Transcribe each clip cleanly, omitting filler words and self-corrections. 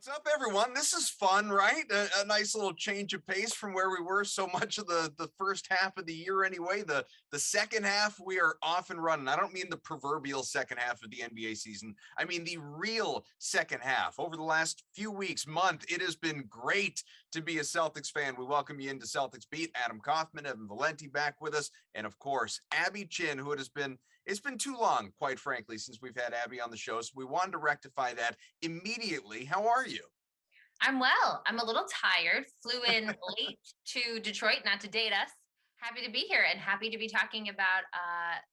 What's up, everyone? This is fun, right? A nice little change of pace from where we were so much of the first half of the year anyway. The second half, we are off and running. I don't mean the proverbial second half of the NBA season. I mean the real second half. Over the last few weeks, month, it has been great to be a Celtics fan. We welcome you into Celtics Beat. Adam Kaufman, Evan Valenti back with us. And of course, Abby Chin, who it's been too long, quite frankly, since we've had Abby on the show. So we wanted to rectify that immediately. How are you? I'm well. I'm a little tired. Flew in late to Detroit, not to date us. Happy to be here and happy to be talking about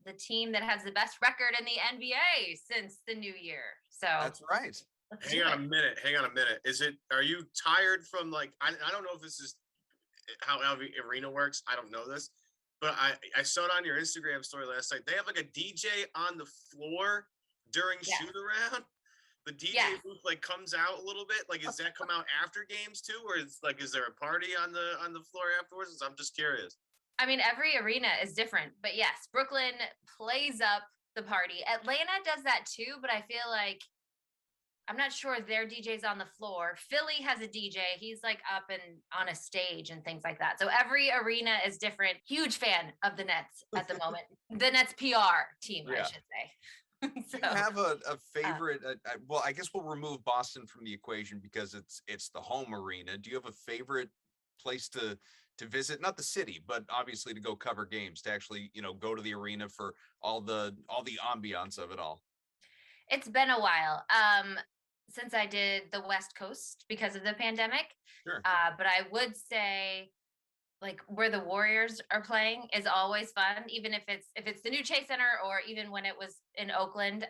the team that has the best record in the NBA since the new year. So that's right. Hang on a minute. Are you tired from I don't know if this is how arena works. I don't know this, but I saw it on your Instagram story last night. They have like a DJ on the floor during shoot around. The DJ booth comes out a little bit. Does that come out after games too, or is there a party on the floor afterwards? I'm just curious. I mean, every arena is different, but yes, Brooklyn plays up the party. Atlanta does that too, but I feel like I'm not sure their DJ's on the floor. Philly has a DJ. He's up and on a stage and things like that. So every arena is different. Huge fan of the Nets at the moment. The Nets PR team, I should say. So, do you have a favorite? Well, I guess we'll remove Boston from the equation because it's the home arena. Do you have a favorite place to visit? Not the city, but obviously to go cover games, to actually go to the arena for all the ambiance of it all. It's been a while since I did the West Coast because of the pandemic. Sure. But I would say where the Warriors are playing is always fun, even if it's the new Chase Center or even when it was in Oakland.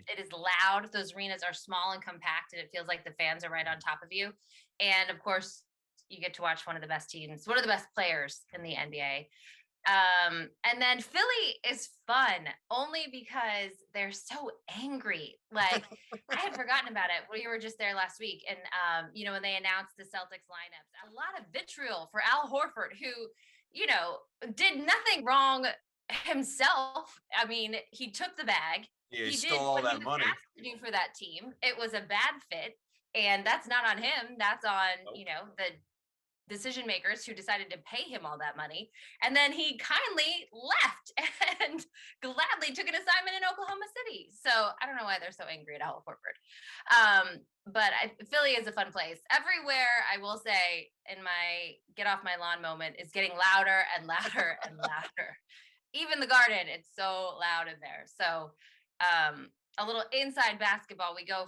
It is loud. Those arenas are small and compact, and it feels like the fans are right on top of you. And of course, you get to watch one of the best teams, one of the best players in the NBA. And then Philly is fun only because they're so angry. I had forgotten about it. We were just there last week. And, when they announced the Celtics lineups, a lot of vitriol for Al Horford, who, did nothing wrong himself. I mean, he took the bag. Yeah, he stole all that money. Asked to do for that team. It was a bad fit. And that's not on him. That's on, the decision makers who decided to pay him all that money. And then he kindly left and gladly took an assignment in Oklahoma City. So I don't know why they're so angry at Al Horford. But Philly is a fun place. Everywhere, I will say, in my get off my lawn moment is getting louder and louder and louder. Even the Garden, it's so loud in there. So a little inside basketball, we go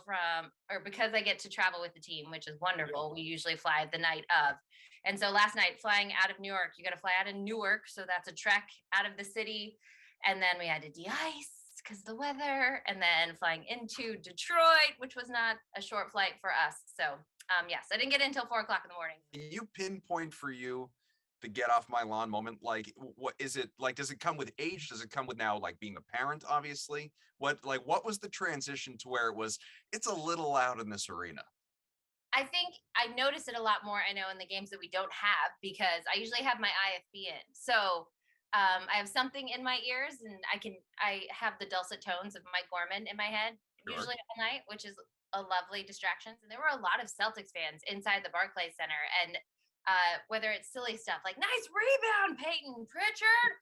because I get to travel with the team, which is wonderful. We usually fly the night of. And so last night, flying out of New York, you got to fly out of Newark. So that's a trek out of the city. And then we had to de-ice because of the weather. And then flying into Detroit, which was not a short flight for us. So yes, I didn't get in until 4:00 in the morning. You pinpoint for you the get off my lawn moment. What is it like? Does it come with age? Does it come with now being a parent, obviously? What was the transition to where it's a little loud in this arena? I think I notice it a lot more, I know, in the games that we don't have, because I usually have my IFB in. So I have something in my ears, and I have the dulcet tones of Mike Gorman in my head, usually all night, which is a lovely distraction. And there were a lot of Celtics fans inside the Barclays Center. And whether it's silly stuff like nice rebound, Peyton Pritchard,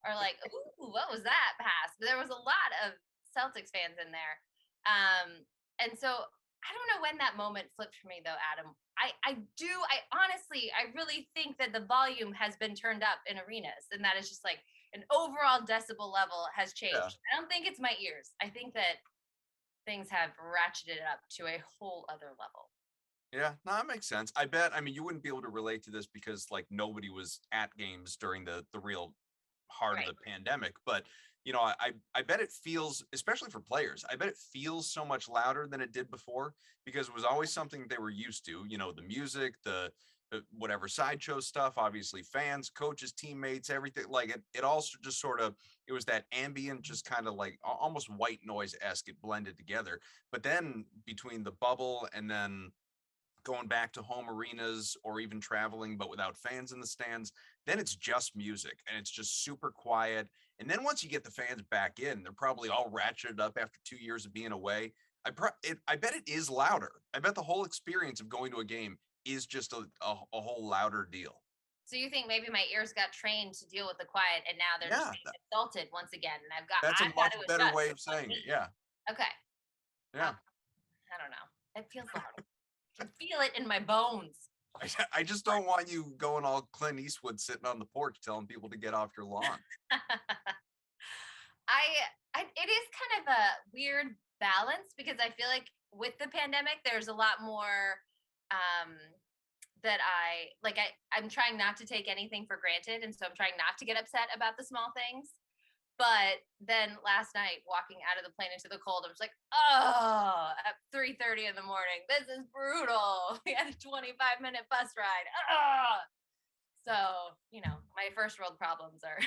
or ooh, what was that pass? But there was a lot of Celtics fans in there. And so I don't know when that moment flipped for me though, Adam. I really think that the volume has been turned up in arenas, and that is just an overall decibel level has changed. Yeah. I don't think it's my ears. I think that things have ratcheted up to a whole other level. Yeah, no, that makes sense. I bet, you wouldn't be able to relate to this because nobody was at games during the real heart of the pandemic, but I bet it feels, especially for players, I bet it feels so much louder than it did before, because it was always something they were used to, the music, the whatever sideshow stuff, obviously fans, coaches, teammates, everything. It all just sort of, it was that ambient, just kind of almost white noise-esque, it blended together. But then between the bubble and then going back to home arenas, or even traveling but without fans in the stands, then it's just music and it's just super quiet. And then once you get the fans back in, they're probably all ratcheted up after 2 years of being away. I bet it is louder. I bet the whole experience of going to a game is just a whole louder deal. So you think maybe my ears got trained to deal with the quiet, and now they're just Yeah, being insulted once again, and that's a I've got much to better adjust. way of saying it. Yeah, Okay. yeah. I don't know. It feels loud. I can feel it in my bones. I just don't want you going all Clint Eastwood sitting on the porch telling people to get off your lawn. It is kind of a weird balance because I feel like with the pandemic, there's a lot more that I'm trying not to take anything for granted. And so I'm trying not to get upset about the small things. But then last night, walking out of the plane into the cold, I was like, oh, at 3:30 in the morning, this is brutal. We had a 25-minute bus ride. Oh. So, my first world problems are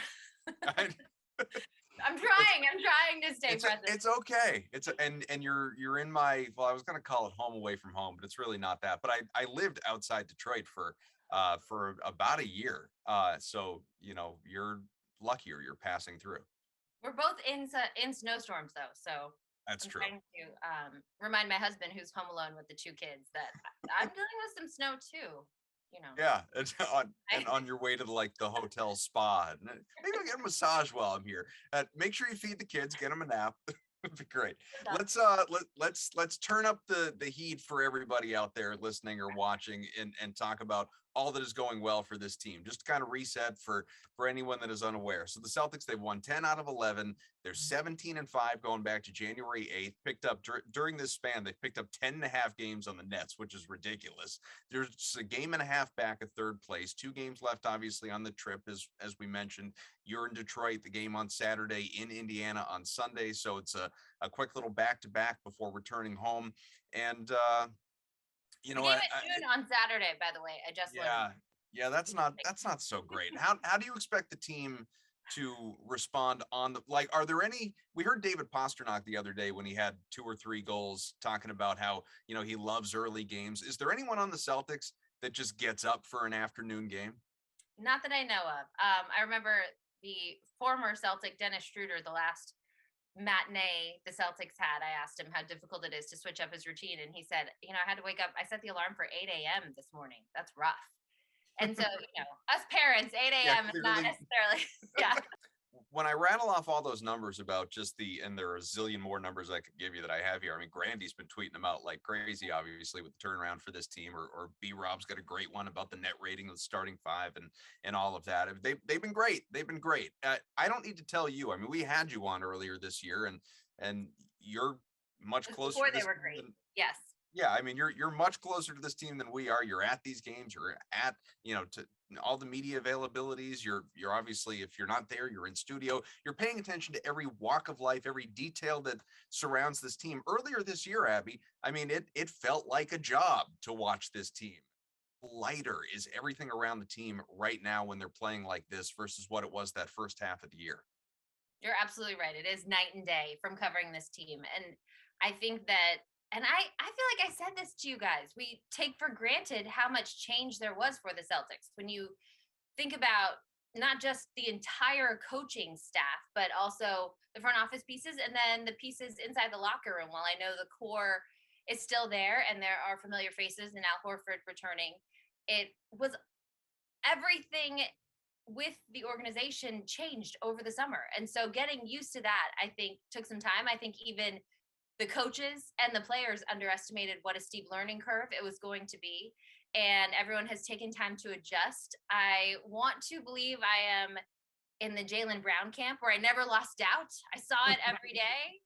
I'm trying to stay present. It's okay. And you're in my, well, I was going to call it home away from home, but it's really not that. But I lived outside Detroit for about a year. So, you're luckier you're passing through. We're both in snowstorms though. So that's I'm true. Trying to remind my husband who's home alone with the 2 kids that I'm dealing with some snow too. Yeah, and on your way to the hotel spa, and maybe I'll get a massage while I'm here. Make sure you feed the kids, get them a nap. It'd be great. Let's turn up the heat for everybody out there listening or watching, and talk about all that is going well for this team. Just to kind of reset for anyone that is unaware. So the Celtics, they've won 10 out of 11. They're 17-5 going back to January 8th. Picked up during this span, they've picked up 10.5 games on the Nets, which is ridiculous. There's a game and a half back at third place. 2 games left, obviously, on the trip, as we mentioned. You're in Detroit, the game on Saturday, in Indiana on Sunday. So it's a quick little back-to-back before returning home. And the game at noon on Saturday, by the way. I just learned. Yeah, that's not so great. How do you expect the team to respond on the, are there any, we heard David Pasternak the other day when he had 2 or 3 goals talking about how, he loves early games. Is there anyone on the Celtics that just gets up for an afternoon game? Not that I know of. I remember the former Celtic Dennis Schroeder, the last matinee the Celtics had, I asked him how difficult it is to switch up his routine, and he said, I had to wake up, I set the alarm for 8 a.m. this morning. That's rough. And so, us parents, 8 a.m. is not necessarily, yeah. When I rattle off all those numbers about and there are a zillion more numbers I could give you that I have here. I mean, Grandy's been tweeting them out like crazy, obviously, with the turnaround for this team, or B-Rob's got a great one about the net rating of the starting 5 and all of that. They've been great. They've been great. I don't need to tell you. I mean, we had you on earlier this year, and you're much closer. Before they were great. Yes. Yeah, I mean, you're much closer to this team than we are. You're at these games. You're at, to all the media availabilities. You're obviously, if you're not there, you're in studio. You're paying attention to every walk of life, every detail that surrounds this team. Earlier this year, Abby, I mean, it felt like a job to watch this team. Lighter is everything around the team right now when they're playing like this versus what it was that first half of the year. You're absolutely right. It is night and day from covering this team. And I think that, and I feel like I said this to you guys, we take for granted how much change there was for the Celtics. When you think about not just the entire coaching staff, but also the front office pieces, and then the pieces inside the locker room. While I know the core is still there and there are familiar faces and Al Horford returning, it was everything with the organization changed over the summer. And so getting used to that, I think, took some time. I think even the coaches and the players underestimated what a steep learning curve it was going to be. And everyone has taken time to adjust. I want to believe I am in the Jaylen Brown camp where I never lost doubt. I saw it every day.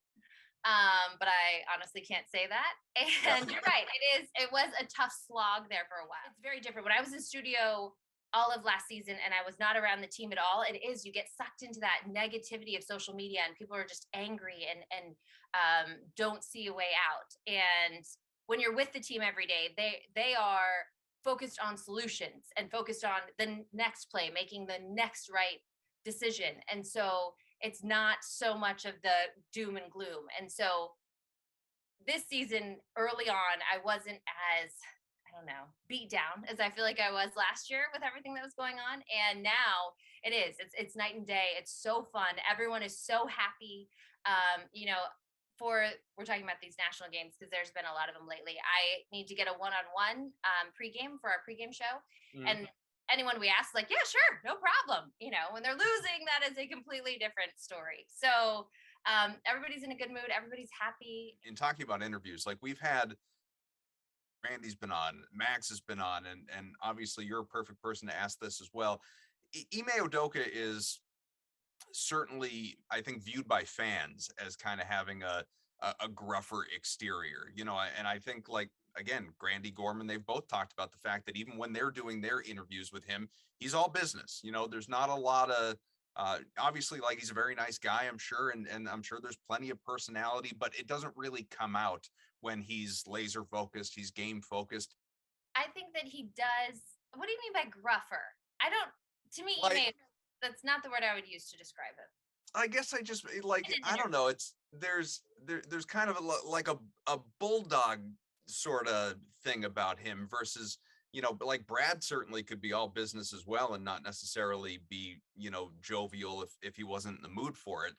But I honestly can't say that. And you're right. It was a tough slog there for a while. It's very different. When I was in studio all of last season and I was not around the team at all, you get sucked into that negativity of social media and people are just angry and don't see a way out. And when you're with the team every day, they are focused on solutions and focused on the next play, making the next right decision. And so it's not so much of the doom and gloom. And so this season, early on, I wasn't as, beat down as I feel like I was last year with everything that was going on. And now it is, it's night and day. It's so fun. Everyone is so happy. we're talking about these national games because there's been a lot of them lately. I need to get a one-on-one pregame for our pregame show. And anyone we ask, like, yeah, sure, no problem. When they're losing, that is a completely different story. So everybody's in a good mood. Everybody's happy. In talking about interviews, like we've had, Randy's been on, Max has been on, and obviously you're a perfect person to ask this as well. Ime Udoka is certainly, I think, viewed by fans as kind of having a gruffer exterior, and I think, like, again, Grandy Gorman, they've both talked about the fact that even when they're doing their interviews with him, he's all business. There's not a lot of obviously, like, he's a very nice guy, I'm sure, and I'm sure there's plenty of personality, but it doesn't really come out when he's laser focused, he's game focused. I think that he does. What do you mean by gruffer? To me, Like, that's not the word I would use to describe him. I guess I just like, I don't know. There's kind of like a bulldog sort of thing about him versus, but like Brad certainly could be all business as well and not necessarily be, jovial if he wasn't in the mood for it.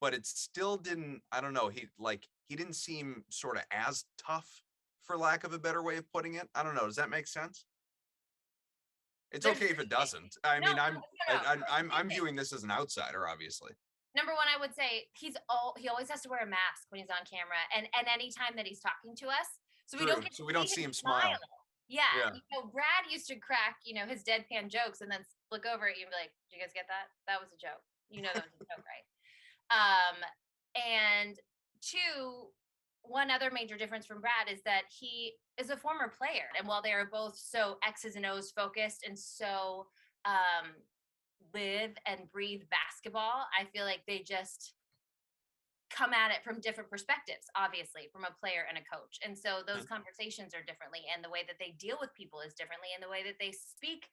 But it still didn't, I don't know. He didn't seem sort of as tough, for lack of a better way of putting it. I don't know. Does that make sense? It's okay if it doesn't. I mean, I'm viewing this as an outsider, obviously. Number one, I would say he always has to wear a mask when he's on camera, and anytime that he's talking to us, so we don't see him smile. Yeah. Brad used to crack, his deadpan jokes and then look over at you and be like, "Did you guys get that? That was a joke. That was a joke, right?" And two, one other major difference from Brad is that he is a former player. And while they are both so X's and O's focused and so live and breathe basketball, I feel like they just come at it from different perspectives, obviously, from a player and a coach. And so those conversations are differently, and the way that they deal with people is differently, and the way that they speak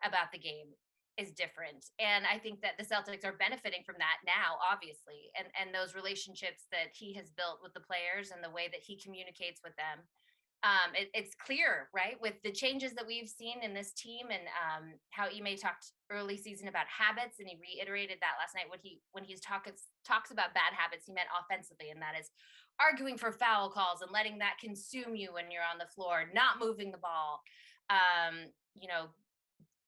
about the game is different. And I think that the Celtics are benefiting from that now, obviously, and those relationships that he has built with the players and the way that he communicates with them. It's clear, right, with the changes that we've seen in this team, and how Ime talked early season about habits, and he reiterated that last night when he talks about bad habits, he meant offensively, and that is arguing for foul calls and letting that consume you when you're on the floor, not moving the ball,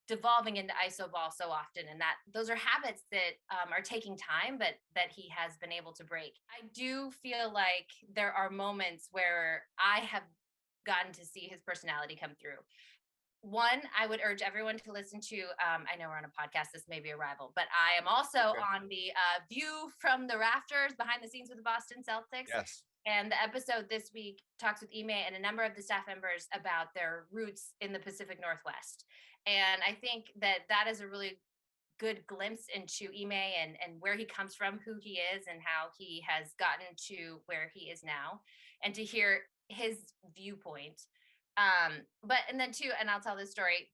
devolving into iso ball so often, and that those are habits that are taking time, but that he has been able to break. I do feel like there are moments where I have gotten to see his personality come through. One, I would urge everyone to listen to, I know we're on a podcast, this may be a rival, but I am also on the View from the Rafters, behind the scenes with the Boston Celtics. Yes. And the episode this week talks with Ime and a number of the staff members about their roots in the Pacific Northwest. And I think that is a really good glimpse into Ime and where he comes from, who he is, and how he has gotten to where he is now, and to hear his viewpoint. And then too, and I'll tell this story,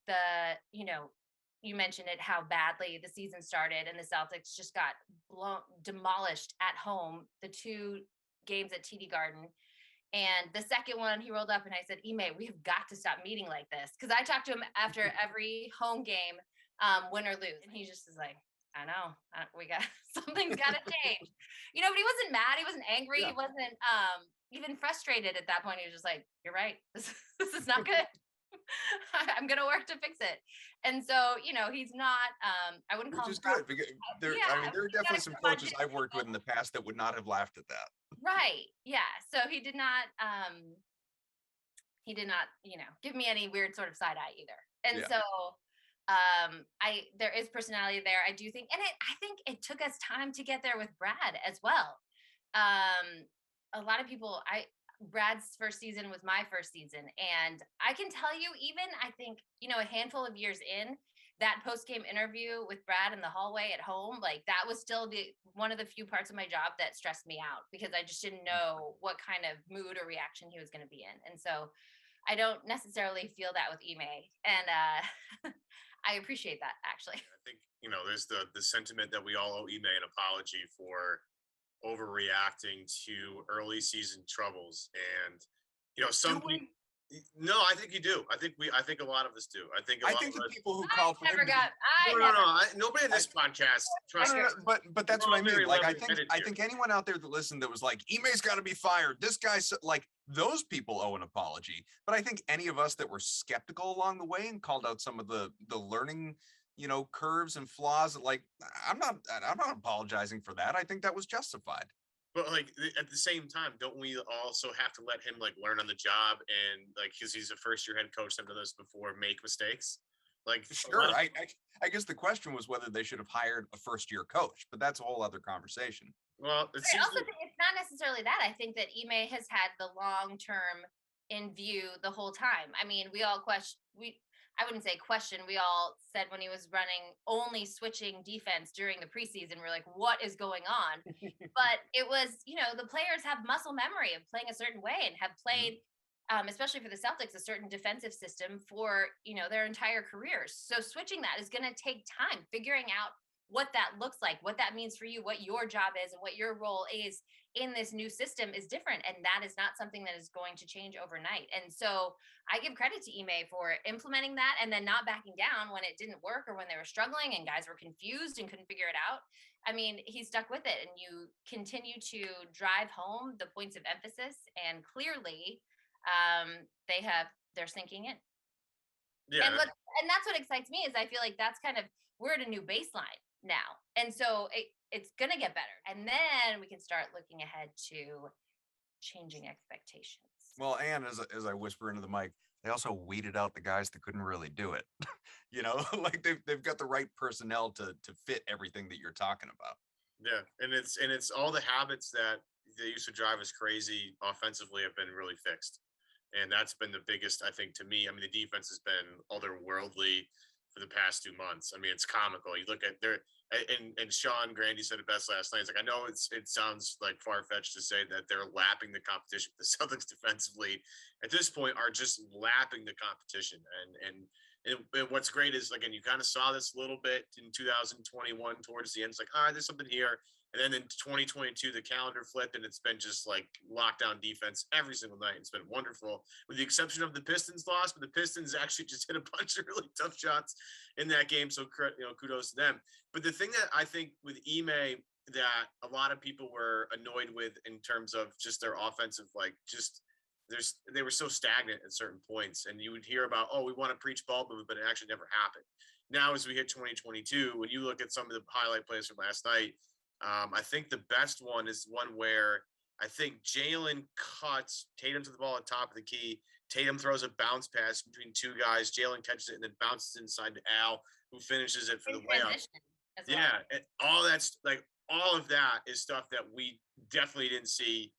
you mentioned it, how badly the season started, and the Celtics just got demolished at home, the 2 games at TD Garden. And the second one, he rolled up and I said, "Ime, we have got to stop meeting like this." Because I talked to him after every home game, win or lose. And he just is like, "I know, something's got to change." But he wasn't mad. He wasn't angry. Yeah. He wasn't even frustrated at that point. He was just like, "You're right. This is not good. I'm going to work to fix it." And so, he's not, I wouldn't call him. Which is good. Because there are definitely some coaches I've worked with in the past that would not have laughed at that. Right. Yeah. So he did not, give me any weird sort of side eye either. And so there is personality there. I do think, and I think it took us time to get there with Brad as well. A lot of people, Brad's first season was my first season. And I can tell you, even I think, a handful of years in, that post-game interview with Brad in the hallway at home, like that was still one of the few parts of my job that stressed me out, because I just didn't know what kind of mood or reaction he was going to be in. And so I don't necessarily feel that with Ime. And I appreciate that, actually. I think, there's the sentiment that we all owe Ime an apology for overreacting to early season troubles. And, some people, No, I think you do. I think a lot of us do. I think I think the people who called for him. Nobody in this podcast. Trust me. But that's what I mean. Like, I here. think anyone out there that listened that was like, Ime's got to be fired. This guy's like, those people owe an apology. But I think any of us that were skeptical along the way and called out some of the learning, curves and flaws, like, I'm not apologizing for that. I think that was justified. But like at the same time, don't we also have to let him like learn on the job and like because he's a first year head coach, I've done this before, make mistakes? Like sure, I guess the question was whether they should have hired a first year coach, but that's a whole other conversation. Well, I also think it's not necessarily that. I think that Ime has had the long term in view the whole time. I mean, I wouldn't say question. We all said when he was running only switching defense during the preseason, we're like, what is going on? But it was, the players have muscle memory of playing a certain way and have played, especially for the Celtics, a certain defensive system for, their entire careers. So switching that is going to take time, figuring out what that looks like, what that means for you, what your job is, and what your role is in this new system is different. And that is not something that is going to change overnight. And so I give credit to Ime for implementing that and then not backing down when it didn't work or when they were struggling and guys were confused and couldn't figure it out. I mean, he stuck with it, and you continue to drive home the points of emphasis. And clearly they're sinking in. Yeah. And that's what excites me is I feel like that's kind of, we're at a new baseline now. And so it's going to get better. And then we can start looking ahead to changing expectations. Well, and as I whisper into the mic, they also weeded out the guys that couldn't really do it. Like they've got the right personnel to fit everything that you're talking about. Yeah. And it's all the habits that they used to drive us crazy offensively have been really fixed. And that's been the biggest, I think, to me. I mean, the defense has been otherworldly for the past 2 months. I mean, it's comical. You look at and Sean Grandy said it best last night. It's like, I know it sounds like far-fetched to say that they're lapping the competition. The Celtics defensively at this point are just lapping the competition. And what's great is, again, you kind of saw this a little bit in 2021 towards the end. It's like, there's something here. And then in 2022, the calendar flipped, and it's been just like lockdown defense every single night. It's been wonderful, with the exception of the Pistons loss. But the Pistons actually just hit a bunch of really tough shots in that game. So, kudos to them. But the thing that I think with Ime that a lot of people were annoyed with in terms of just their offensive, they were so stagnant at certain points. And you would hear about, we want to preach ball movement, but it actually never happened. Now, as we hit 2022, when you look at some of the highlight plays from last night, I think the best one is one where I think Jaylen cuts Tatum to the ball at top of the key. Tatum throws a bounce pass between two guys. Jaylen catches it and then bounces inside to Al, who finishes it for the layup. Yeah, all of that is stuff that we definitely didn't see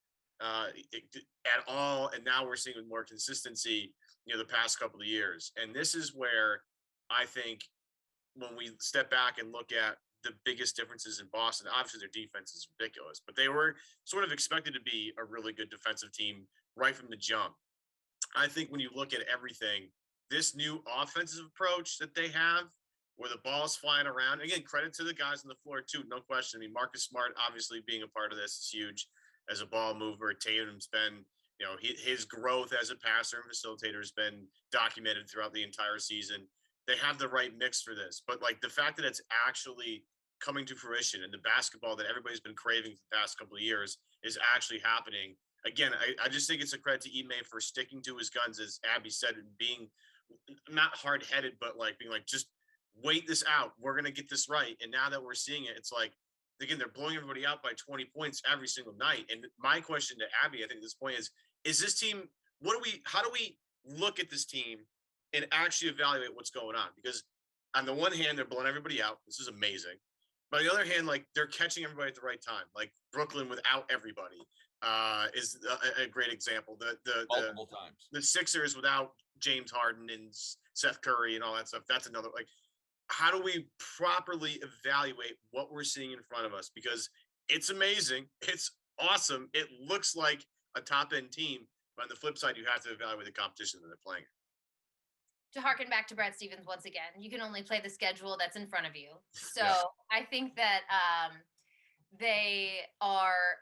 at all, and now we're seeing with more consistency, the past couple of years. And this is where I think when we step back and look at the biggest differences in Boston, obviously their defense is ridiculous, but they were sort of expected to be a really good defensive team right from the jump. I think when you look at everything, this new offensive approach that they have, where the ball's flying around, again, credit to the guys on the floor too, no question. I mean, Marcus Smart obviously being a part of this is huge as a ball mover. Tatum's been, his growth as a passer and facilitator has been documented throughout the entire season. They have the right mix for this, but like the fact that it's actually coming to fruition and the basketball that everybody's been craving for the past couple of years is actually happening. Again, I just think it's a credit to Ime for sticking to his guns, as Abby said, and being not hard-headed, but being just wait this out. We're going to get this right. And now that we're seeing it, it's like, again, they're blowing everybody out by 20 points every single night. And my question to Abby, I think at this point is this team, how do we look at this team and actually evaluate what's going on? Because on the one hand, they're blowing everybody out. This is amazing. But on the other hand, they're catching everybody at the right time. Like Brooklyn without everybody is a great example. Multiple times. The Sixers without James Harden and Seth Curry and all that stuff. That's another, how do we properly evaluate what we're seeing in front of us? Because it's amazing. It's awesome. It looks like a top-end team. But on the flip side, you have to evaluate the competition that they're playing. To harken back to Brad Stevens once again, you can only play the schedule that's in front of you. So Yeah. I think that they are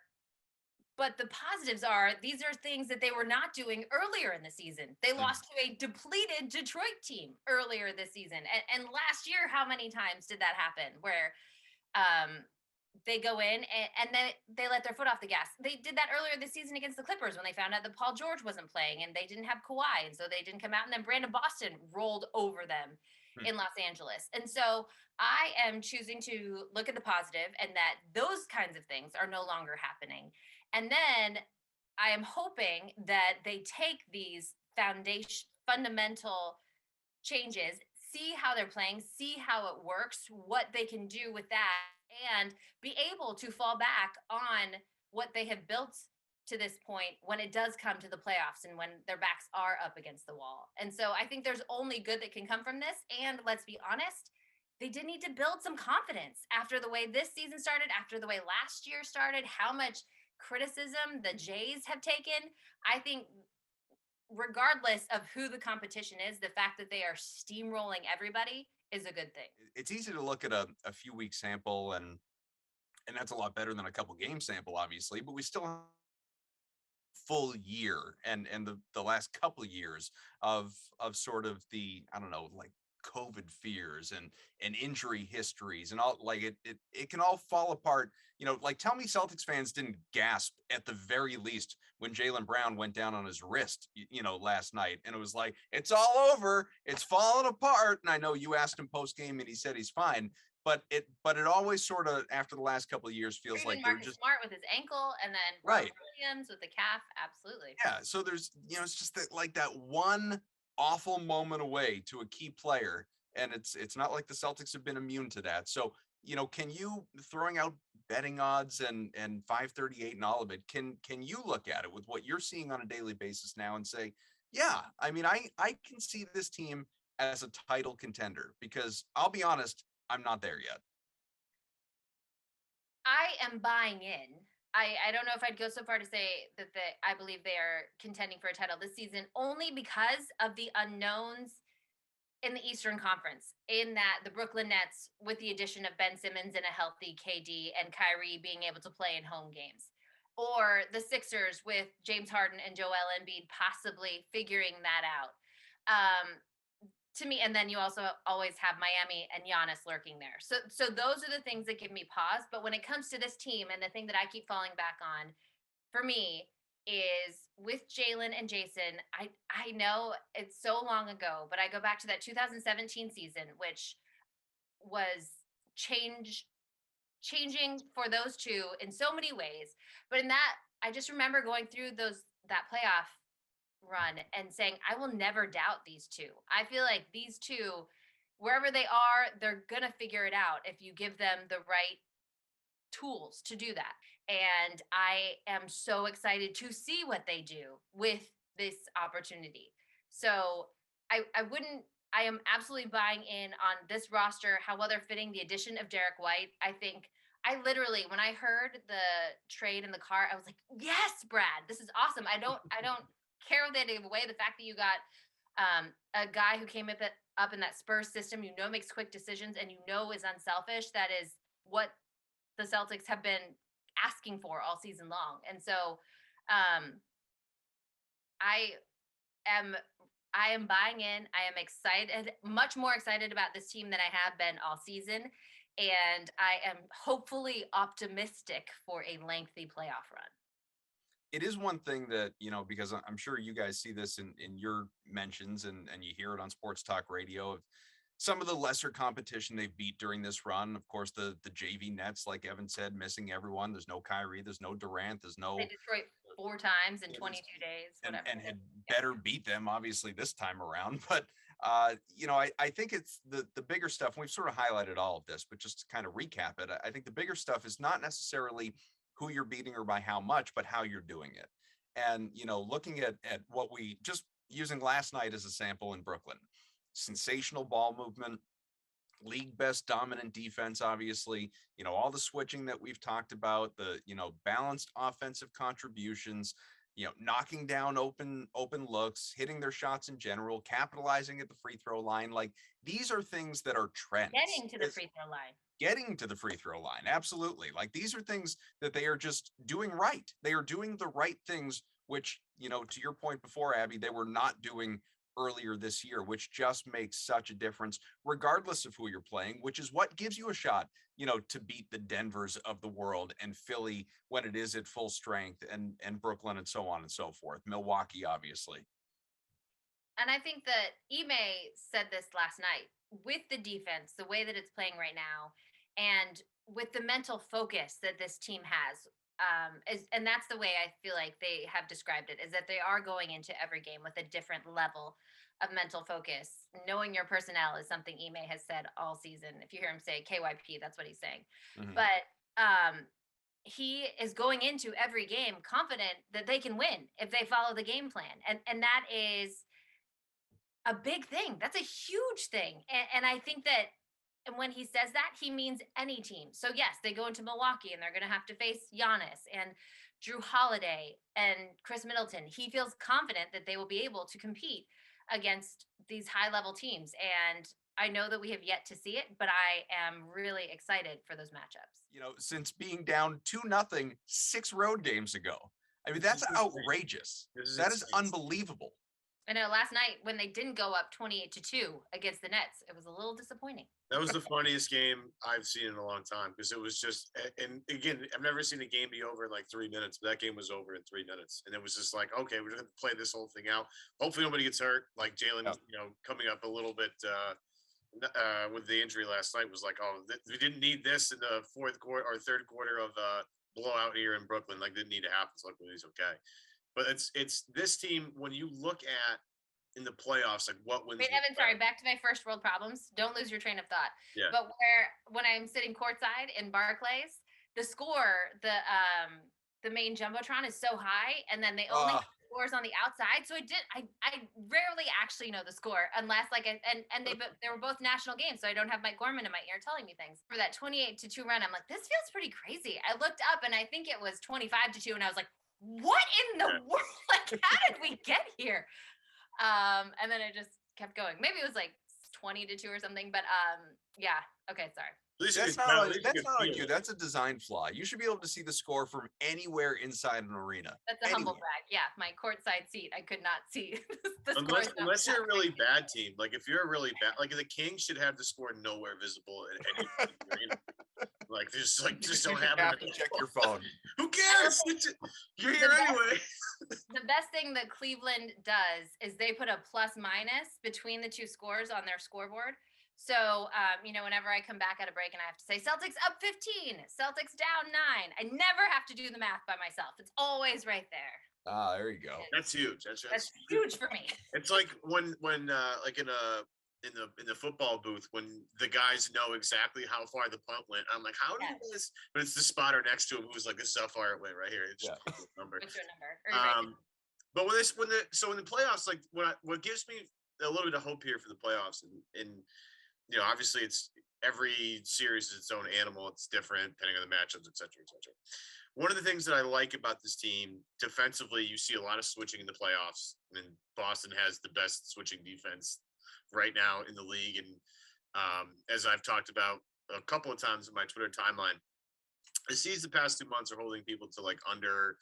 But the positives are these are things that they were not doing earlier in the season. They lost to a depleted Detroit team earlier this season. And last year, how many times did that happen where they go in and then they let their foot off the gas? They did that earlier this season against the Clippers when they found out that Paul George wasn't playing and they didn't have Kawhi. And so they didn't come out. And then Brandon Boston rolled over them in Los Angeles. And so I am choosing to look at the positive and that those kinds of things are no longer happening. And then I am hoping that they take these fundamental changes, see how they're playing, see how it works, what they can do with that, and be able to fall back on what they have built to this point when it does come to the playoffs and when their backs are up against the wall. And so I think there's only good that can come from this. And let's be honest, they did need to build some confidence after the way this season started, after the way last year started, how much criticism the Jays have taken. I think regardless of who the competition is, the fact that they are steamrolling everybody is a good thing. It's easy to look at a few week sample and that's a lot better than a couple game sample, obviously, but we still have full year and the last couple of years of sort of the, I don't know, like COVID fears and injury histories and all, like it can all fall apart. Like tell me Celtics fans didn't gasp at the very least when Jaylen Brown went down on his wrist, last night, and it was like, it's all over, it's falling apart. And I know you asked him post game and he said he's fine, but it always sort of after the last couple of years feels like they're just Smart with his ankle, and then right. Williams with the calf. Absolutely. Yeah. So there's, it's just that, like that one awful moment away to a key player. And it's not like the Celtics have been immune to that. So, can you, throwing out betting odds and 538 and all of it, can you look at it with what you're seeing on a daily basis now and say, yeah, I mean, I can see this team as a title contender? Because I'll be honest, I'm not there yet. I am buying in. I don't know if I'd go so far to say that I believe they are contending for a title this season, only because of the unknowns in the Eastern Conference, in that the Brooklyn Nets, with the addition of Ben Simmons and a healthy KD and Kyrie being able to play in home games, or the Sixers with James Harden and Joel Embiid possibly figuring that out. To me, and then you also always have Miami and Giannis lurking there. So those are the things that give me pause. But when it comes to this team, and the thing that I keep falling back on, for me, is with Jaylen and Jayson. I know it's so long ago, but I go back to that 2017 season, which was changing for those two in so many ways. But in that, I just remember going through that playoff run and saying, I will never doubt these two. I feel like these two, wherever they are, they're going to figure it out if you give them the right tools to do that. And I am so excited to see what they do with this opportunity. So I am absolutely buying in on this roster, how well they're fitting the addition of Derek White. I think I literally, when I heard the trade in the car, I was like, yes, Brad, this is awesome. I don't care that they gave away the fact that you got a guy who came up in that Spurs system, makes quick decisions and is unselfish. That is what the Celtics have been asking for all season long. And so I am buying in. I am excited, much more excited about this team than I have been all season. And I am hopefully optimistic for a lengthy playoff run. It is one thing that, because I'm sure you guys see this in your mentions and you hear it on sports talk radio of some of the lesser competition they've beat during this run. Of course, the JV Nets, like Evan said, missing everyone. There's no Kyrie, there's no Durant, there's no. They Detroit 4 times in 22 days, whatever. And had better beat them, obviously, this time around. But, I think it's the bigger stuff. And we've sort of highlighted all of this, but just to kind of recap it, I think the bigger stuff is not necessarily who you're beating or by how much, but how you're doing it. And, looking at what we just using last night as a sample in Brooklyn, sensational ball movement, league best dominant defense, obviously, all the switching that we've talked about, the, balanced offensive contributions, knocking down open looks, hitting their shots in general, capitalizing at the free throw line. Like these are things that are trends. Getting to the free throw line. Getting to the free throw line. Absolutely. Like these are things that they are just doing right. They are doing the right things, which, to your point before, Abby, they were not doing earlier this year, which just makes such a difference, regardless of who you're playing, which is what gives you a shot, to beat the Denvers of the world and Philly when it is at full strength and Brooklyn and so on and so forth. Milwaukee, obviously. And I think that Ime said this last night with the defense, the way that it's playing right now, and with the mental focus that this team has. And that's the way I feel like they have described it, is that they are going into every game with a different level of mental focus. Knowing your personnel is something Ime has said all season. If you hear him say KYP, that's what he's saying. Mhm. But he is going into every game confident that they can win if they follow the game plan. And that is a big thing. That's a huge thing. And I think that and when he says that, he means any team. So yes, they go into Milwaukee and they're going to have to face Giannis and Drew Holiday and Chris Middleton. He feels confident that they will be able to compete against these high-level teams. And I know that we have yet to see it, but I am really excited for those matchups. Since being down 2-0 6 road games ago. I mean, that's outrageous. That is unbelievable. I know last night when they didn't go up 28-2 against the Nets, it was a little disappointing. That was the funniest game I've seen in a long time because it was just, and again, I've never seen a game be over in like 3 minutes, but that game was over in 3 minutes. And it was just like, okay, we're going to play this whole thing out. Hopefully nobody gets hurt. Like Jalen, coming up a little bit with the injury last night was like, we didn't need this in the fourth quarter or third quarter of blowout here in Brooklyn. Like didn't need to happen. So luckily he's okay. But it's this team, when you look at in the playoffs, like what wins. Wait, Evan, sorry, back to my first world problems. Don't lose your train of thought. Yeah. But when I'm sitting courtside in Barclays, the score, the main Jumbotron is so high, and then they only have scores on the outside. So I rarely actually know the score unless and they were both national games, so I don't have Mike Gorman in my ear telling me things. For that 28-2 run, I'm like, this feels pretty crazy. I looked up and I think it was 25-2, and I was like, what in the world? Like, how did we get here? And then it just kept going. Maybe it was like 20-2 or something, but yeah. Okay, sorry. That's not on you. That's a design flaw. You should be able to see the score from anywhere inside an arena. That's a humble brag. Yeah, my courtside seat, I could not see the score. Unless you're a really bad team. Like if you're a really bad, like the Kings should have the score nowhere visible in any arena. Just don't have to check your phone. Who cares? You're here anyway. The best thing that Cleveland does is they put a plus minus between the two scores on their scoreboard. So, whenever I come back at a break and I have to say Celtics up 15, Celtics down 9, I never have to do the math by myself. It's always right there. Ah, there you go. That's huge. That's huge for me. It's like when like in the football booth when the guys know exactly how far the punt went. I'm like, how do you this? But it's the spotter next to him who's like, this is how far it went right here. It's just number. What's your number? But in the playoffs, like what gives me a little bit of hope here for the playoffs, and obviously it's every series is its own animal. It's different depending on the matchups, et cetera, et cetera. One of the things that I like about this team defensively, you see a lot of switching in the playoffs, and Boston has the best switching defense right now in the league. And as I've talked about a couple of times in my Twitter timeline, the C's the past 2 months are holding people to like under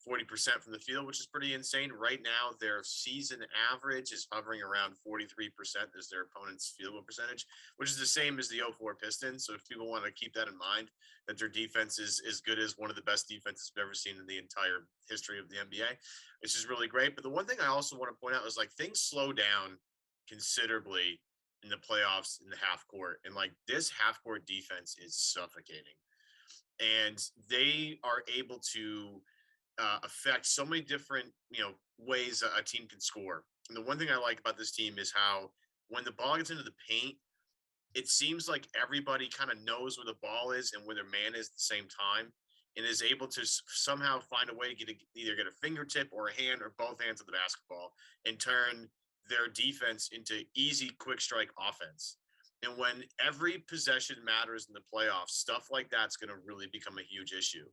40% from the field, which is pretty insane. Right now, their season average is hovering around 43% as their opponent's field goal percentage, which is the same as the 04 Pistons. So if people want to keep that in mind, that their defense is as good as one of the best defenses we've ever seen in the entire history of the NBA, which is really great. But the one thing I also want to point out is like things slow down considerably in the playoffs in the half court. And like this half court defense is suffocating. And they are able to affect so many different, ways a team can score. And the one thing I like about this team is how when the ball gets into the paint, it seems like everybody kind of knows where the ball is and where their man is at the same time, and is able to somehow find a way to either get a fingertip or a hand or both hands of the basketball and turn their defense into easy, quick strike offense. And when every possession matters in the playoffs, stuff like that's going to really become a huge issue.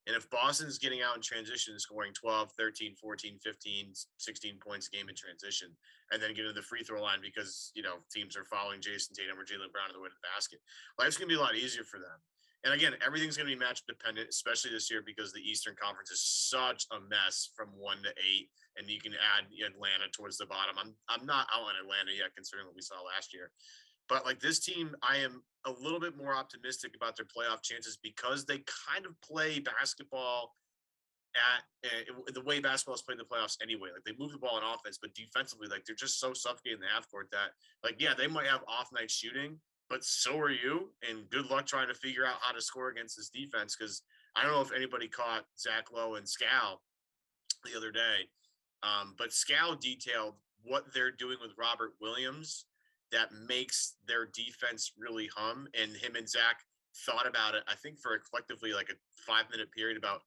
And if Boston's getting out in transition and scoring 12, 13, 14, 15, 16 points a game in transition, and then get to the free throw line because, teams are following Jayson Tatum or Jaylen Brown on the way to the basket, life's going to be a lot easier for them. And again, everything's going to be matchup dependent, especially this year because the Eastern Conference is such a mess from 1 to 8, and you can add Atlanta towards the bottom. I'm not out on Atlanta yet, considering what we saw last year. But like this team, I am a little bit more optimistic about their playoff chances because they kind of play basketball at the way basketball is played in the playoffs anyway. Like they move the ball on offense, but defensively, like they're just so suffocating in the half court that, like, yeah, they might have off night shooting, but so are you. And good luck trying to figure out how to score against this defense because I don't know if anybody caught Zach Lowe and Scal the other day, but Scal detailed what they're doing with Robert Williams that makes their defense really hum. And him and Zach thought about it, I think, for collectively like a 5-minute period about,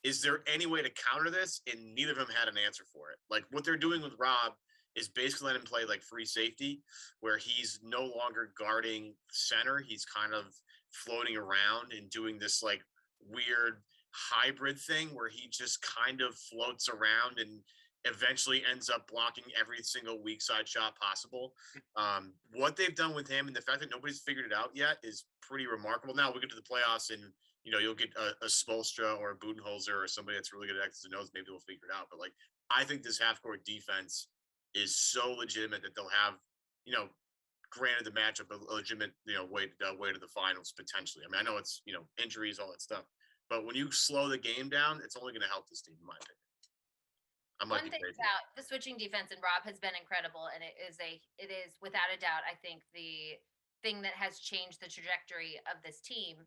is there any way to counter this? And neither of them had an answer for it. Like what they're doing with Rob is basically let him play like free safety, where he's no longer guarding center. He's kind of floating around and doing this like weird hybrid thing where he just kind of floats around and eventually ends up blocking every single weak side shot possible. What they've done with him and the fact that nobody's figured it out yet is pretty remarkable. Now we get to the playoffs and, you'll get a Spoelstra or a Budenholzer or somebody that's really good at X's and O's. Maybe they'll figure it out. But like, I think this half court defense is so legitimate that they'll have, granted the matchup, a legitimate, way to the finals potentially. I mean, I know it's, injuries, all that stuff, but when you slow the game down, it's only going to help this team, in my opinion. One thing about the switching defense, and Rob has been incredible, and it is without a doubt, I think the thing that has changed the trajectory of this team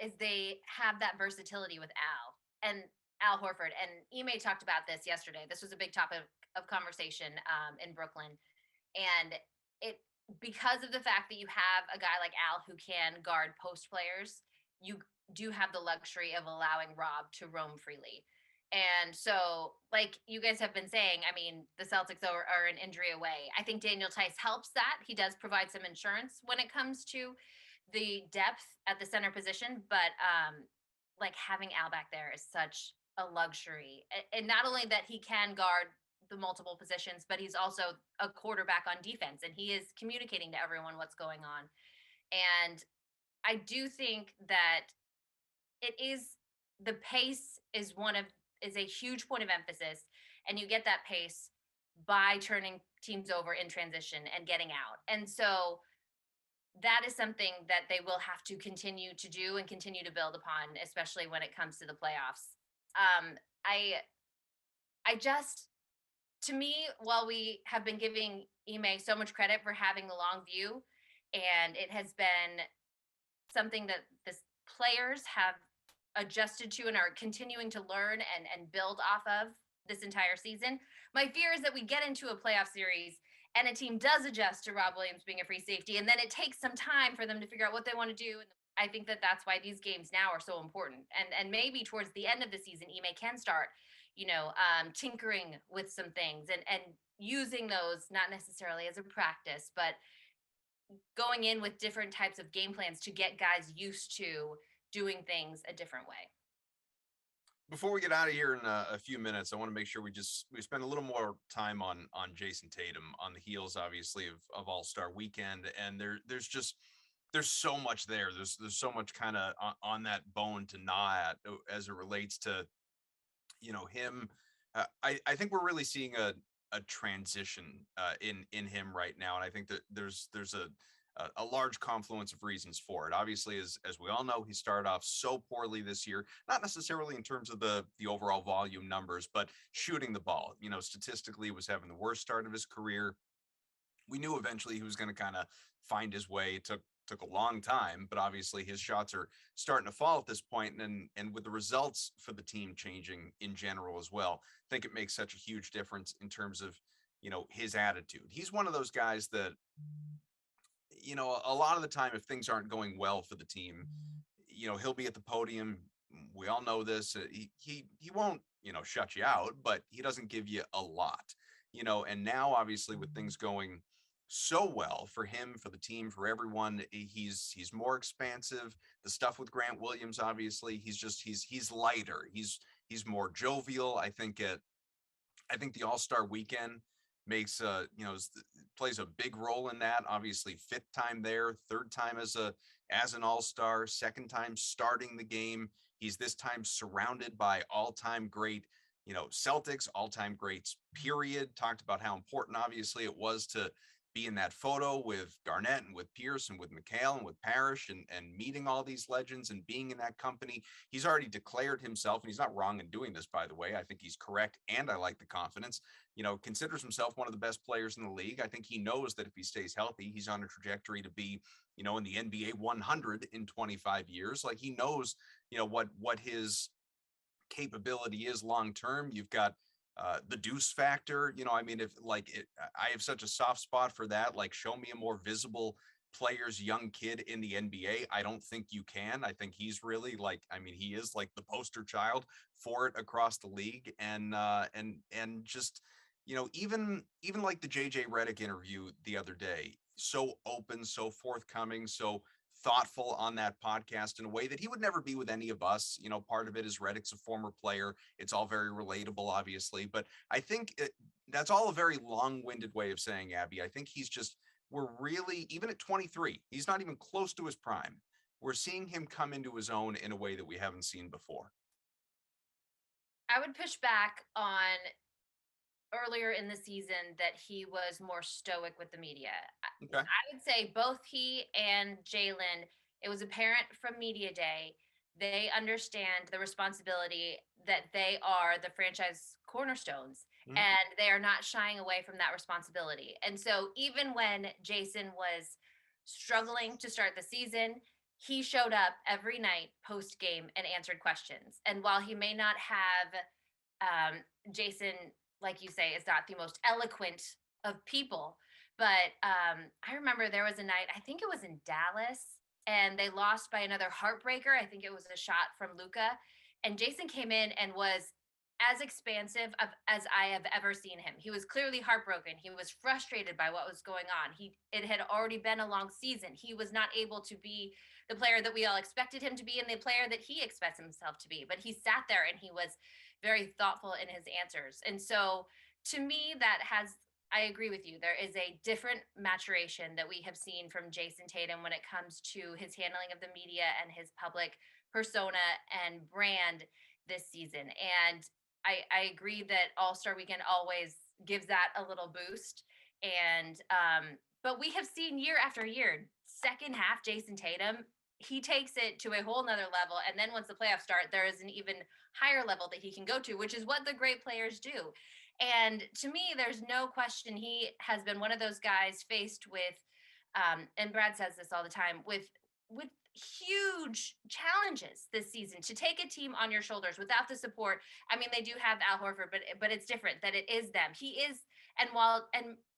is they have that versatility with Al Horford. And Ime talked about this yesterday. This was a big topic of conversation in Brooklyn. And it, because of the fact that you have a guy like Al who can guard post players, you do have the luxury of allowing Rob to roam freely. And so, like you guys have been saying, I mean, the Celtics are an injury away. I think Daniel Tice helps that. He does provide some insurance when it comes to the depth at the center position, but like having Al back there is such a luxury. And not only that he can guard the multiple positions, but he's also a quarterback on defense, and he is communicating to everyone what's going on. And I do think that the pace is a huge point of emphasis, and you get that pace by turning teams over in transition and getting out. And so that is something that they will have to continue to do and continue to build upon, especially when it comes to the playoffs. I just, to me, while we have been giving Ime so much credit for having the long view, and it has been something that the players have adjusted to and are continuing to learn and build off of this entire season, my fear is that we get into a playoff series and a team does adjust to Rob Williams being a free safety, and then it takes some time for them to figure out what they want to do. And I think that that's why these games now are so important. And maybe towards the end of the season, Ime can start, tinkering with some things and using those not necessarily as a practice, but going in with different types of game plans to get guys used to doing things a different way. Before we get out of here in a few minutes, I want to make sure we spend a little more time on Jayson Tatum on the heels, obviously, of All-Star Weekend. And there's so much there. There's so much kind of on that bone to gnaw at as it relates to, him. I think we're really seeing a transition in him right now. And I think that there's a large confluence of reasons for it. Obviously, as we all know, he started off so poorly this year, not necessarily in terms of the overall volume numbers, but shooting the ball. Statistically, he was having the worst start of his career. We knew eventually he was going to kind of find his way. It took a long time, but obviously his shots are starting to fall at this point. And with the results for the team changing in general as well, I think it makes such a huge difference in terms of, his attitude. He's one of those guys that, a lot of the time, if things aren't going well for the team, he'll be at the podium. We all know this. He won't, shut you out, but he doesn't give you a lot, and now obviously with things going so well for him, for the team, for everyone. He's more expansive. The stuff with Grant Williams, obviously, he's lighter. He's more jovial. I think the All-Star weekend makes plays a big role in that. Obviously, fifth time there, third time as an All-Star, second time starting the game. He's this time surrounded by all-time great, Celtics, all-time greats, period. Talked about how important obviously it was to be in that photo with Garnett and with Pierce and with McHale and with Parrish and meeting all these legends and being in that company. He's already declared himself, and he's not wrong in doing this, by the way. I think he's correct, and I like the confidence. Considers himself one of the best players in the league. I think he knows that if he stays healthy, he's on a trajectory to be, in the NBA 100 in 25 years. Like, he knows, what his capability is long term. You've got the deuce factor. I have such a soft spot for that. Like, show me a more visible player's young kid in the NBA. I don't think you can. I think he's really he is like the poster child for it across the league. And just, even like the JJ Redick interview the other day, so open, so forthcoming, so thoughtful on that podcast in a way that he would never be with any of us. Part of it is Reddick's a former player. It's all very relatable, obviously, but I think that's all a very long-winded way of saying, Abby, I think we're really, even at 23, he's not even close to his prime. We're seeing him come into his own in a way that we haven't seen before. I would push back on earlier in the season that he was more stoic with the media. Okay. I would say both he and Jaylen, it was apparent from media day, they understand the responsibility that they are the franchise cornerstones, and they are not shying away from that responsibility. And so even when Jayson was struggling to start the season, he showed up every night post game and answered questions. And while he may not have Jayson, like you say, is not the most eloquent of people, but I remember there was a night, I think it was in Dallas, and they lost by another heartbreaker. I think it was a shot from Luka, and Jayson came in and was as expansive as I have ever seen him. He was clearly heartbroken. He was frustrated by what was going on. It had already been a long season. He was not able to be the player that we all expected him to be and the player that he expects himself to be. But he sat there and he was very thoughtful in his answers. And so to me, I agree with you. There is a different maturation that we have seen from Jayson Tatum when it comes to his handling of the media and his public persona and brand this season. And I agree that All-Star Weekend always gives that a little boost. And but we have seen year after year, second half Jayson Tatum, he takes it to a whole nother level. And then once the playoffs start, there is an even higher level that he can go to, which is what the great players do. And to me, there's no question he has been one of those guys faced with, and Brad says this all the time, with huge challenges this season to take a team on your shoulders without the support. I mean, they do have Al Horford, but it's different that it is them. He is, and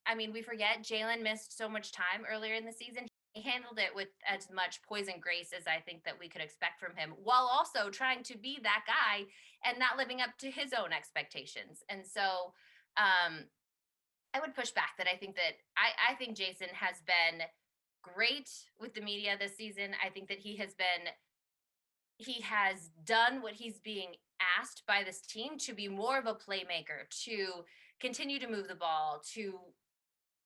I mean, we forget Jaylen missed so much time earlier in the season. He handled it with as much poise and grace as I think that we could expect from him, while also trying to be that guy and not living up to his own expectations. And so I would push back that I think Jayson has been great with the media this season. I think that he has done what he's being asked by this team to be more of a playmaker, to continue to move the ball, to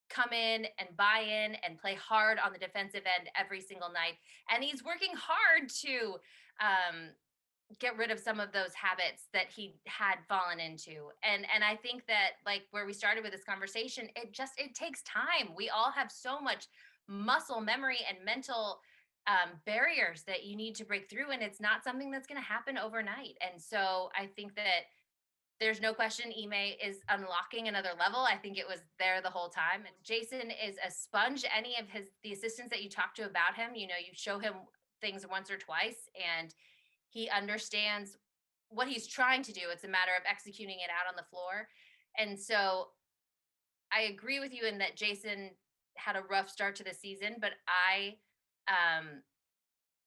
come in and buy in and play hard on the defensive end every single night. And he's working hard to get rid of some of those habits that he had fallen into. And I think that, like where we started with this conversation, it takes time. We all have so much muscle memory and mental barriers that you need to break through. And it's not something that's going to happen overnight. And so I think that there's no question Ime is unlocking another level. I think it was there the whole time. And Jayson is a sponge. Any of the assistants that you talk to about him, you show him things once or twice and he understands what he's trying to do. It's a matter of executing it out on the floor. And so I agree with you in that Jayson had a rough start to the season, but I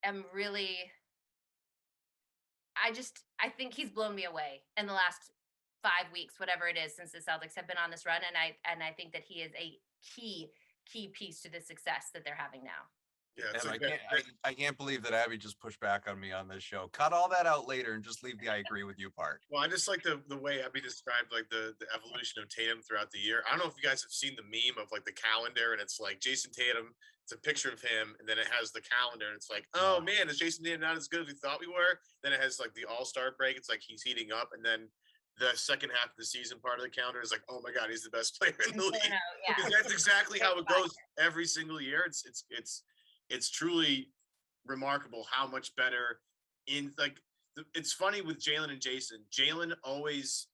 am really, I think he's blown me away in the last 5 weeks, whatever it is, since the Celtics have been on this run. And I think that he is a key key piece to the success that they're having now. Yeah, And it's like I can't believe that Abby just pushed back on me on this show. Cut all that out later and just leave the I agree with you part. well, I just like the way Abby described like the evolution of Tatum throughout the year. I don't know if you guys have seen the meme of like the calendar, and it's like Jayson Tatum. It's a picture of him, and then it has the calendar, and it's like, oh man, is Jayson Tatum not as good as we thought we were? Then it has like the All-Star break. It's like he's heating up, and then the second half of the season part of the calendar is like, oh my god, he's the best player in the league. Yeah. Because that's exactly how it goes every single year. It's truly remarkable how much better in like it's funny with Jalen and Jayson. Jalen always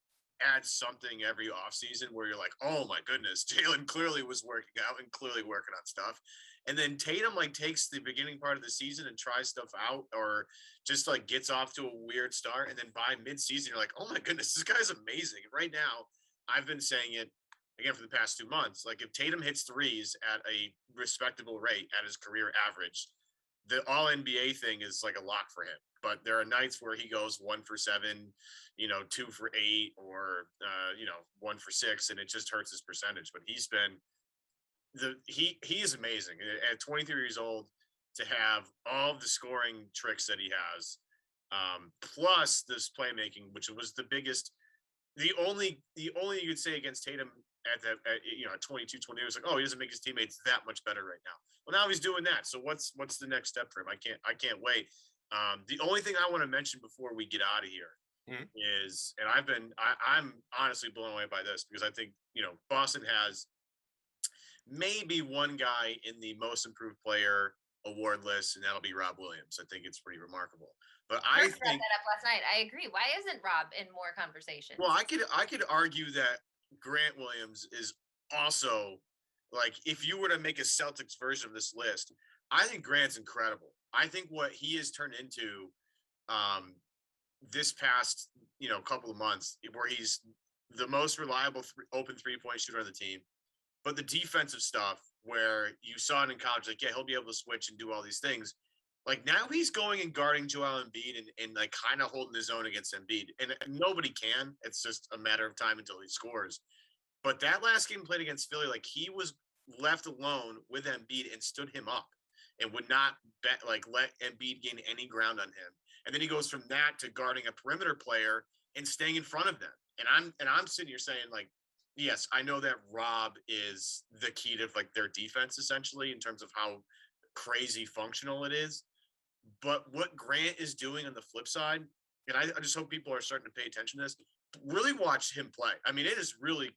adds something every offseason where you're like, oh my goodness, Jalen clearly was working out and clearly working on stuff. And then Tatum like takes the beginning part of the season and tries stuff out or just like gets off to a weird start. And then by mid-season, you're like, oh my goodness, this guy's amazing. And right now, I've been saying it again for the past 2 months. Like if Tatum hits threes at a respectable rate at his career average, the all NBA thing is like a lock for him. But there are nights where he goes 1 for 7, 2 for 8, or 1 for 6, and it just hurts his percentage. But he's been he is amazing at 23 years old to have all of the scoring tricks that he has, plus this playmaking, which was the biggest. The only you could say against Tatum at 22, 20 was like, oh, he doesn't make his teammates that much better right now. Well, now he's doing that. So what's the next step for him? I can't wait. The only thing I want to mention before we get out of here is, and I'm honestly blown away by this because I think, Boston has maybe one guy in the most improved player award list, and that'll be Rob Williams. I think it's pretty remarkable. But I brought that up last night. I agree. Why isn't Rob in more conversations? Well, I could argue that Grant Williams is also like, if you were to make a Celtics version of this list, I think Grant's incredible. I think what he has turned into this past couple of months, where he's the most reliable open 3-point shooter on the team, but the defensive stuff where you saw it in college, like, yeah, he'll be able to switch and do all these things. Like now he's going and guarding Joel Embiid and like kind of holding his own against Embiid, and nobody can. It's just a matter of time until he scores. But that last game played against Philly, like he was left alone with Embiid and stood him up and would not let Embiid gain any ground on him. And then he goes from that to guarding a perimeter player and staying in front of them. And I'm sitting here saying, like, yes, I know that Rob is the key to like their defense essentially in terms of how crazy functional it is. But what Grant is doing on the flip side, and I just hope people are starting to pay attention to this, really watch him play. I mean, it is really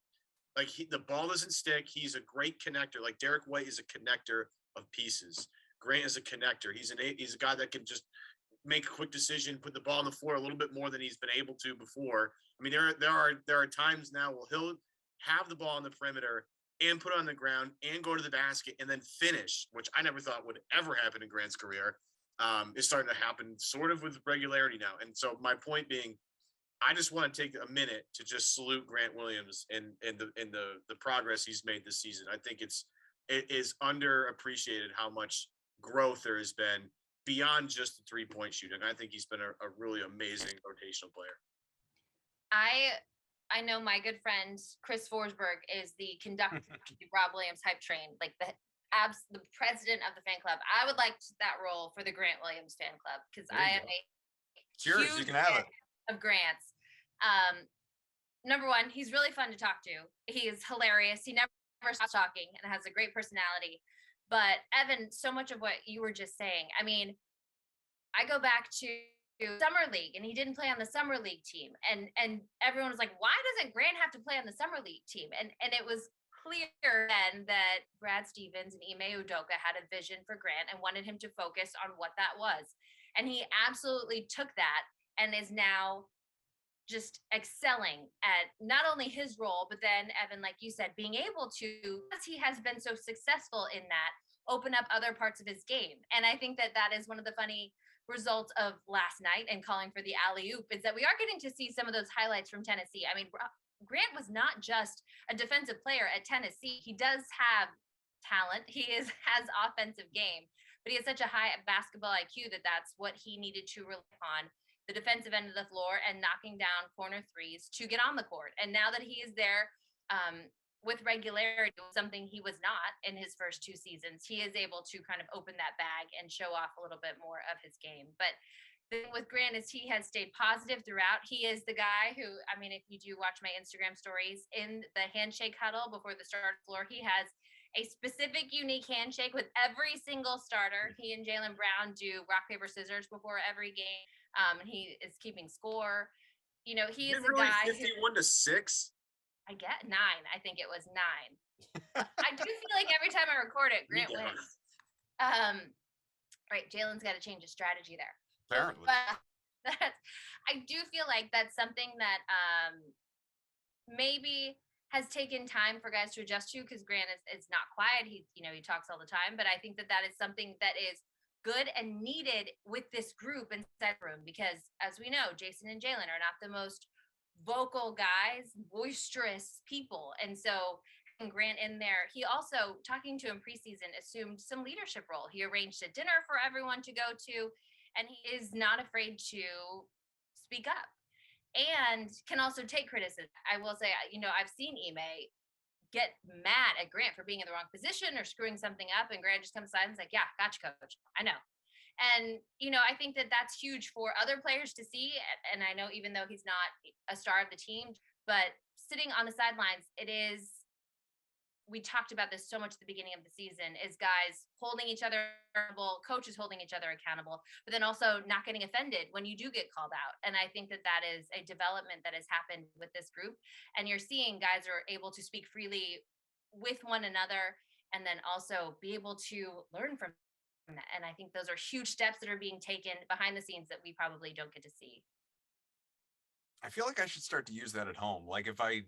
like the ball doesn't stick. He's a great connector. Like Derek White is a connector of pieces. Grant is a connector. He's a guy that can just make a quick decision, put the ball on the floor a little bit more than he's been able to before. I mean, there are times now where he'll have the ball on the perimeter and put it on the ground and go to the basket and then finish, which I never thought would ever happen in Grant's career. Is starting to happen sort of with regularity now. And so my point being, I just want to take a minute to just salute Grant Williams and the progress he's made this season. I think it is underappreciated how much growth there has been beyond just the 3-point shooting. I think he's been a really amazing rotational player. I know my good friend Chris Forsberg is the conductor of the Rob Williams hype train, like the president of the fan club. I would like that role for the Grant Williams fan club because I am a cheers. You can have it. Of Grant's. Number one, he's really fun to talk to. He is hilarious. He never stops talking and has a great personality. But Evan, so much of what you were just saying, I mean, I go back to summer league and he didn't play on the summer league team. And everyone was like, why doesn't Grant have to play on the summer league team? And it was clear then that Brad Stevens and Ime Udoka had a vision for Grant and wanted him to focus on what that was. And he absolutely took that and is now just excelling at not only his role, but then Evan, like you said, being able to, because he has been so successful in that, open up other parts of his game. And I think that is one of the funny results of last night and calling for the alley-oop is that we are getting to see some of those highlights from Tennessee. I mean, Grant was not just a defensive player at Tennessee. He does have talent. He has offensive game, but he has such a high basketball IQ that's what he needed to rely on, the defensive end of the floor and knocking down corner threes to get on the court. And now that he is there, with regularity, something he was not in his first 2 seasons. He is able to kind of open that bag and show off a little bit more of his game. But the thing with Grant is he has stayed positive throughout. He is the guy who, I mean, if you do watch my Instagram stories, in the handshake huddle before the start floor, he has a specific, unique handshake with every single starter. He and Jaylen Brown do rock, paper, scissors before every game. He is keeping score. You know, he is a really guy 51-6. I get 9. I think it was 9. I do feel like every time I record it, Grant wins. Right, Jalen's got to change his strategy there. Apparently. But I do feel like that's something that maybe has taken time for guys to adjust to, because Grant is not quiet. He talks all the time, but I think that is something that is good and needed with this group inside the room, because as we know, Jayson and Jaylen are not the most vocal guys, boisterous people. And so Grant in there, he also, talking to him preseason, assumed some leadership role. He arranged a dinner for everyone to go to, and he is not afraid to speak up and can also take criticism. I will say, I've seen Ime get mad at Grant for being in the wrong position or screwing something up, and Grant just comes aside and is like, yeah, gotcha, coach. I know. And, I think that that's huge for other players to see. And I know, even though he's not a star of the team, but sitting on the sidelines, we talked about this so much at the beginning of the season, is guys holding each other accountable, coaches holding each other accountable, but then also not getting offended when you do get called out. And I think that is a development that has happened with this group. And you're seeing guys are able to speak freely with one another, and then also be able to learn from that. And I think those are huge steps that are being taken behind the scenes that we probably don't get to see. I feel like I should start to use that at home. Like if I,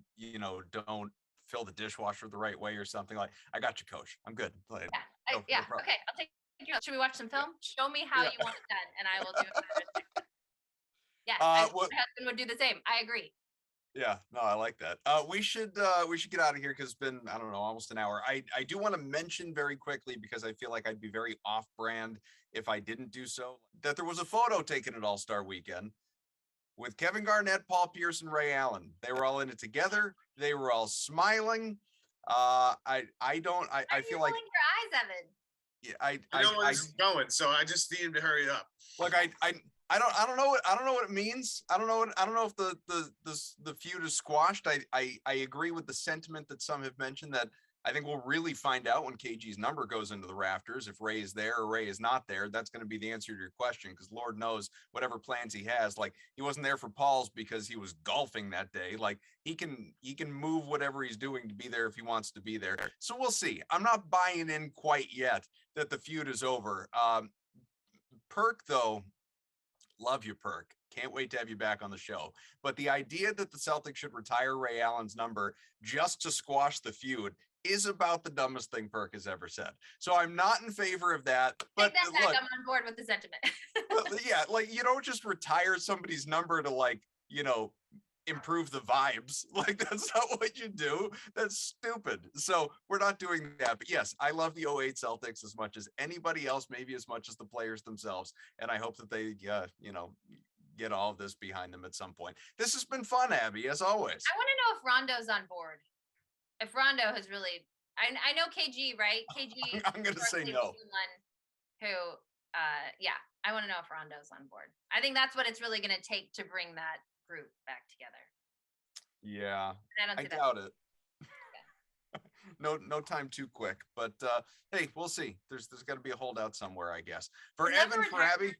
don't fill the dishwasher the right way or something, like, I got you, coach. I'm good. Like, no okay, I'll take you. Should we watch some film? Show me how you want it done, and I will do it. Yes, my husband would do the same. I agree. Yeah, no, I like that. We should get out of here because it's been, I don't know, almost an hour. I do want to mention very quickly, because I feel like I'd be very off-brand if I didn't do so, that there was a photo taken at All-Star Weekend with Kevin Garnett, Paul Pierce, and Ray Allen. They were all in it together. They were all smiling. I feel like your eyes, Evan. Yeah, I know where this is going, so I just need him to hurry up. Look, I don't know what it means. I don't know if the feud is squashed. I agree with the sentiment that some have mentioned, that I think we'll really find out when KG's number goes into the rafters, if Ray is there or Ray is not there. That's going to be the answer to your question, because Lord knows whatever plans he has. Like, he wasn't there for Paul's because he was golfing that day. Like, he can move whatever he's doing to be there if he wants to be there. So we'll see. I'm not buying in quite yet that the feud is over. Perk, though, love you, Perk. Can't wait to have you back on the show. But the idea that the Celtics should retire Ray Allen's number just to squash the feud is about the dumbest thing Perk has ever said. So I'm not in favor of that. But take that back. I'm on board with the sentiment. Yeah, like, you don't just retire somebody's number to, like, improve the vibes. Like, that's not what you do. That's stupid. So we're not doing that. But yes, I love the 08 Celtics as much as anybody else, maybe as much as the players themselves. And I hope that they, get all of this behind them at some point. This has been fun, Abby, as always. I want to know if Rondo's on board. If Rondo has really, I know KG, right? KG. I'm going to say no. I want to know if Rondo's on board. I think that's what it's really going to take to bring that group back together. Yeah, I doubt it. No time too quick, but hey, we'll see. There's got to be a holdout somewhere, I guess. For Evan, for Abby,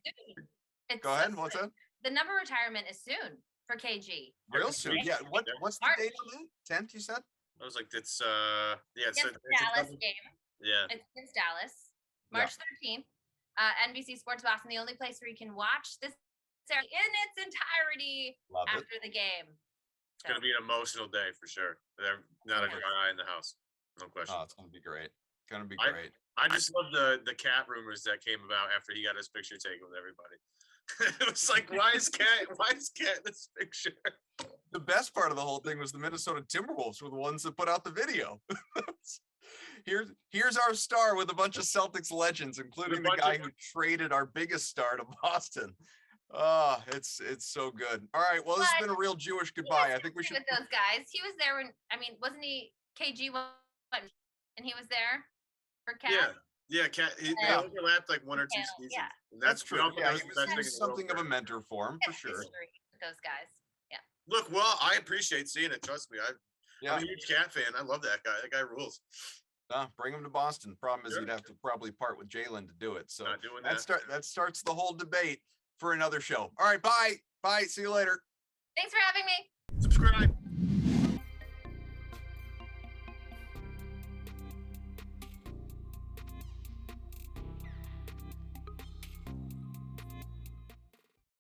go ahead. What's that? The number retirement is soon for KG. Real soon, yeah. What's the date on that? 10th, you said? I was like, it's it's Dallas game. Yeah, it's against Dallas, March 13th. NBC Sports Boston, the only place where you can watch this in its entirety after the game. It's going to be an emotional day for sure. They're not a dry eye in the house. No question. Oh, it's going to be great. It's going to be great. I just love the cat rumors that came about after he got his picture taken with everybody. It was like, why is cat in this picture? The best part of the whole thing was the Minnesota Timberwolves were the ones that put out the video. Here's our star with a bunch of Celtics legends, including the guy who traded our biggest star to Boston. Oh, it's so good. All right, well, this has been a real Jewish goodbye. I think we should. With those guys, he was there when. I mean, wasn't he KG went and he was there for Cat. Yeah, Cat. They overlapped like 1 or 2 seasons. Yeah. And that's true. that Yeah, was he the best thing in was the world something of for a him. mentor for him, for sure. History with those guys. Yeah. Look, well, I appreciate seeing it. Trust me, Yeah. I'm a huge Cat fan. I love that guy. That guy rules. Bring him to Boston. Problem is, Sure. you'd have to probably part with Jalen to do it. So Not doing that starts the whole debate for another show. All right, bye. See you later. Thanks for having me. Subscribe.